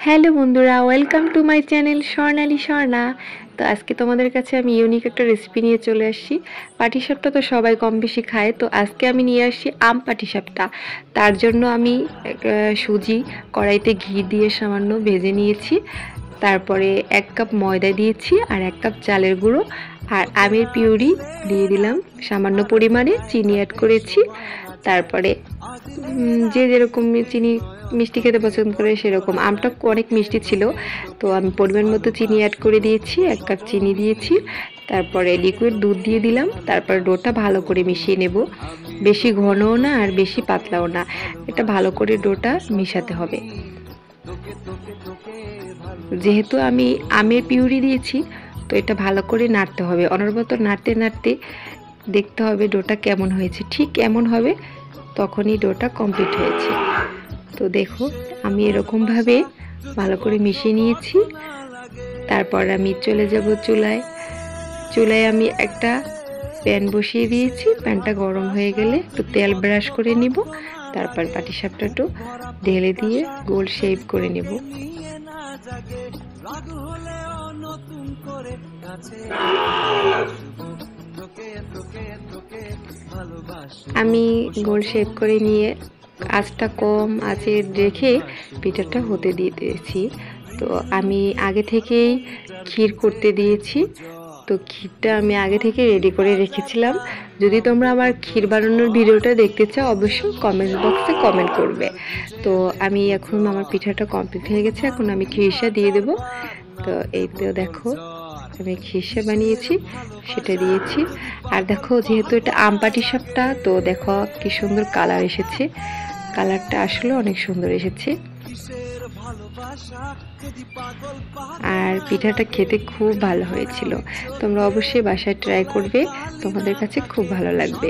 Hello বন্ধুরা, welcome to my channel স্বর্ণালী স্বর্ণা। তো আজকে তোমাদের কাছে আমি ইউনিক একটা রেসিপি নিয়ে চলে আসছি। পাটিসাপটা তো সবাই কম বেশি খায়, তো আজকে আমি নিয়ে আসছি আম পাটিসাপটা। তার জন্য আমি সুজি কড়াইতে ঘি দিয়ে সামান্য ভেজে নিয়েছি। তারপরে 1 কাপ ময়দা দিয়েছি আর 1 কাপ চালের গুঁড়ো আর আমের পিউরি দিয়ে দিলাম। সামান্য পরিমাণে চিনি অ্যাড করেছি। তারপরে যে যেরকম চিনি মিষ্টি খেতে পছন্দ করে সেরকম। আমটা অনেক মিষ্টি ছিল, তো আমি পরিমাণ মতো চিনি অ্যাড করে দিয়েছি, 1 কাপ চিনি দিয়েছি। তারপরে লিকুইড দুধ দিয়ে দিলাম। তারপর ডোটা ভালো করে মিশিয়ে নেব, বেশি ঘনও না আর বেশি পাতলাও না, এটা ভালো করে ডোটা মিশাতে হবে। যেহেতু আমি আমের পিউরি দিয়েছি, তো এটা ভালো করে নাড়তে হবে, অনবরত নাড়তে নাড়তে দেখতে হবে ডোটা কেমন হয়েছে। ঠিক এমন হবে, তখনই ডোটা কমপ্লিট হয়েছে। তো দেখো, আমি এরকমভাবে ভালো করে মিশিয়ে নিয়েছি। তারপর আমি চলে যাব চুলায়। আমি একটা প্যান বসিয়ে দিয়েছি। প্যানটা গরম হয়ে গেলে একটু তেল ব্রাশ করে নিব। তারপর পাটিসাপটা একটু ঢেলে দিয়ে গোল শেপ করে নেব। আমি গোল শেপ করে নিয়ে আঁচটা কম আঁচে রেখে পিঠাটা হতে দিয়ে দিয়েছি। তো আমি আগে থেকেই ক্ষীর করতে দিয়েছি। তো ক্ষীরটা আমি আগে থেকে রেডি করে রেখেছিলাম। যদি তোমরা আমার ক্ষীর বানানোর ভিডিওটা দেখতে চাও, অবশ্যই কমেন্ট বক্সে কমেন্ট করবে। তো আমি এখন আমার পিঠাটা কমপ্লিট হয়ে গেছে, এখন আমি খিরসা দিয়ে দেব। তো এই তো দেখো, আমি খিরসা বানিয়েছি, সেটা দিয়েছি। আর দেখো, যেহেতু এটা আম পাটিসাপটা, তো দেখো কি সুন্দর কালার এসেছে। কালারটা আসলে অনেক সুন্দর এসেছে। আর পিঠাটা খেতে খুব ভালো হয়েছিল। তোমরা অবশ্যই বাসায় ট্রাই করবে, তোমাদের কাছে খুব ভালো লাগবে।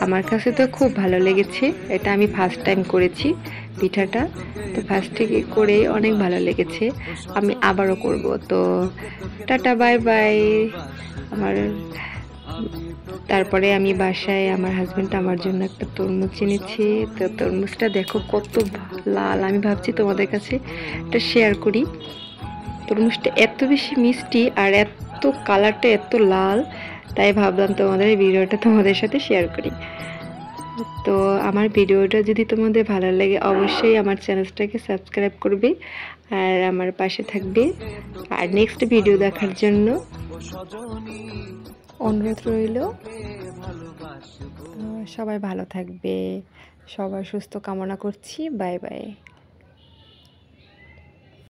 আমার কাছে তো খুব ভালো লেগেছে। এটা আমি ফার্স্ট টাইম করেছি পিঠাটা, তো ফার্স্টে করে অনেক ভালো লেগেছে। আমি আবারও করব। তো টাটা, বাই বাই। আমার তারপরে আমি বাসায় আমার হাজব্যান্ড আমার জন্য একটা তরমুজ এনেছে। তো তরমুজটা দেখো কত লাল। আমি ভাবছি তোমাদের কাছে এটা শেয়ার করি। তরমুজটা এত বেশি মিষ্টি আর এত কালারটা এত লাল, তাই ভাবলাম তোমাদের এই ভিডিওটা তোমাদের সাথে শেয়ার করি। তো আমার ভিডিওটা যদি তোমাদের ভালো লাগে, অবশ্যই আমার চ্যানেলটাকে সাবস্ক্রাইব করবে আর আমার পাশে থাকবে। আর নেক্সট ভিডিও দেখার জন্য অনুরোধ রইল। সবাই ভালো থাকবে, সবার সুস্থ কামনা করছি। Bye bye.